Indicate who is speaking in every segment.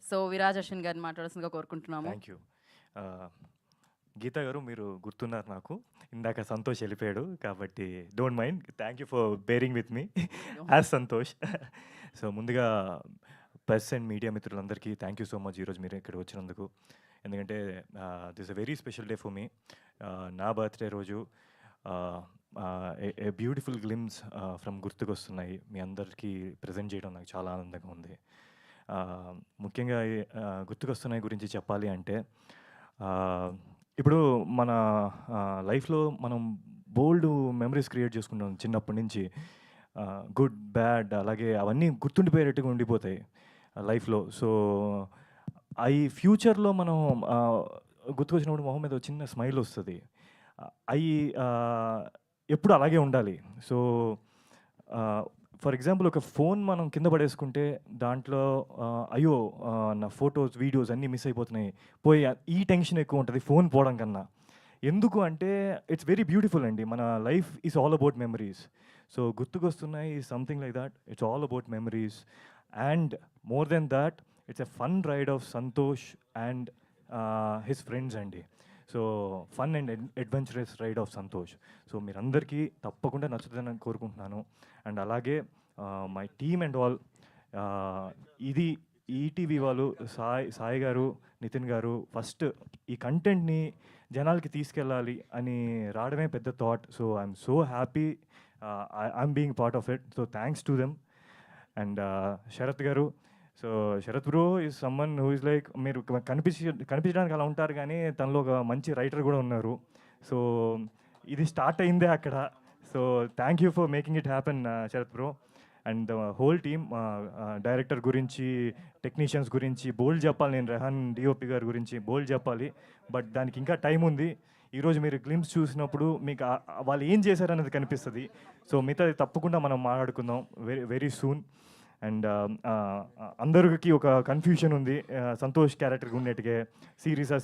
Speaker 1: So Viraj Ashwin గారిని మాట్లాడాల్సిందిగా కోరుకుంటున్నాము.
Speaker 2: Thank you. గీత గారు మీరు గుర్తున్నారు నాకు. ఇందాక సంతోష్ వెళ్ళిపోయాడు కాబట్టి don't mind. Thank you for bearing with me as Santosh. So ముందుగా ప్రెస్ అండ్ మీడియా మిత్రులందరికీ థ్యాంక్ యూ సో మచ్ ఈరోజు మీరు ఇక్కడ వచ్చినందుకు. ఎందుకంటే this a very special day for me. నా బర్త్డే రోజు ఏ బ్యూటిఫుల్ గ్లిమ్స్ ఫ్రమ్ గుర్తుకొస్తున్నాయి మీ అందరికీ ప్రజెంట్ చేయడం నాకు చాలా ఆనందంగా ఉంది. ముఖ్యంగా గుర్తుకొస్తున్నాయి గురించి చెప్పాలి అంటే ఇప్పుడు మన లైఫ్లో మనం బోల్డ్ మెమరీస్ క్రియేట్ చేసుకుంటాం చిన్నప్పటి నుంచి. గుడ్ బ్యాడ్ అలాగే అవన్నీ గుర్తుండిపోయేటట్టుగా ఉండిపోతాయి లైఫ్లో. సో అవి ఫ్యూచర్లో మనం గుర్తుకొచ్చినప్పుడు మొహం మీద ఒక చిన్న స్మైల్ వస్తుంది. అవి ఎప్పుడు అలాగే ఉండాలి. సో ఫర్ ఎగ్జాంపుల్ ఒక ఫోన్ మనం కింద పడేసుకుంటే దాంట్లో అయ్యో నా ఫొటోస్ వీడియోస్ అన్నీ మిస్ అయిపోతున్నాయి పోయి ఈ టెన్షన్ ఎక్కువ ఉంటుంది ఫోన్ పోవడం కన్నా. ఎందుకు అంటే ఇట్స్ వెరీ బ్యూటిఫుల్ అండి. మన life is all about memories. So గుర్తుకొస్తున్నాయి something like that. It's all about memories and more than that it's a fun ride of Santosh and his friends అండి. So fun and adventurous ride of Santosh. So మీరందరికీ తప్పకుండా నచ్చుతుందని కోరుకుంటున్నాను. And అలాగే my team and all, ఇది ETV వాళ్ళు సాయి గారు, నితిన్ గారు ఫస్ట్ ఈ కంటెంట్ని జనాలకి తీసుకెళ్ళాలి అని రావడమే పెద్ద thought. So I'm so happy I'm being part of it. So thanks to them. And Sharath గారు, so Sharath bro is someone who is like మీరు కనిపించడానికి అలా ఉంటారు కానీ తనలో ఒక మంచి రైటర్ కూడా ఉన్నారు. సో ఇది స్టార్ట్ అయిందే అక్కడ. So thank you for making it happen Sharath bro. And the whole team, director గురించి, టెక్నీషియన్స్ గురించి బోల్డ్ చెప్పాలి. నేను రెహాన్ డిఓపి గారి గురించి బోల్డ్ చెప్పాలి, బట్ దానికి ఇంకా టైం ఉంది. ఈరోజు మీరు గ్లిమ్స్ చూసినప్పుడు మీకు వాళ్ళు ఏం చేశారనేది కనిపిస్తుంది. సో మిగతాది తప్పకుండా మనం మాట్లాడుకుందాం వెరీ వెరీ సూన్. అండ్ అందరికి ఒక కన్ఫ్యూషన్ ఉంది సంతోష్ క్యారెక్టర్కి ఉన్నట్టుగా సిరీసా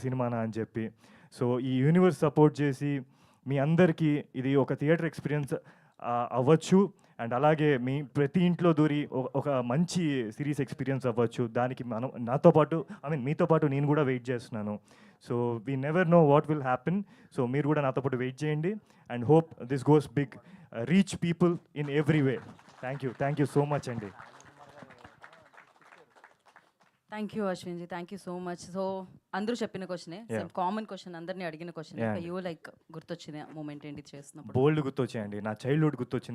Speaker 2: సినిమానా అని చెప్పి. సో ఈ యూనివర్స్ సపోర్ట్ చేసి మీ అందరికీ ఇది ఒక థియేటర్ ఎక్స్పీరియన్స్ అవ్వచ్చు. అండ్ అలాగే మీ ప్రతి ఇంట్లో దూరి ఒక మంచి సిరీస్ ఎక్స్పీరియన్స్ అవ్వచ్చు. దానికి మనం నాతో పాటు మీతో పాటు నేను కూడా వెయిట్ చేస్తున్నాను. So we never know what will happen. So మీరు కూడా నాతో పాటు వెయిట్ చేయండి and hope this goes big, reach people in every way. Thank you so much అండి.
Speaker 1: Thank you Ashwin ji, thank you so much. So అందరూ చెప్పిన క్వశ్చనే, common question, అందరినీ అడిగిన క్వశ్చన్. యూ లైక్ గుర్తొచ్చిన మూమెంట్ ఏంటి చేస్తున్నప్పుడు?
Speaker 2: బోల్డ్ గుర్తొచ్చాయండి. నా చైల్డ్హుడ్ గుర్తొచ్చింది.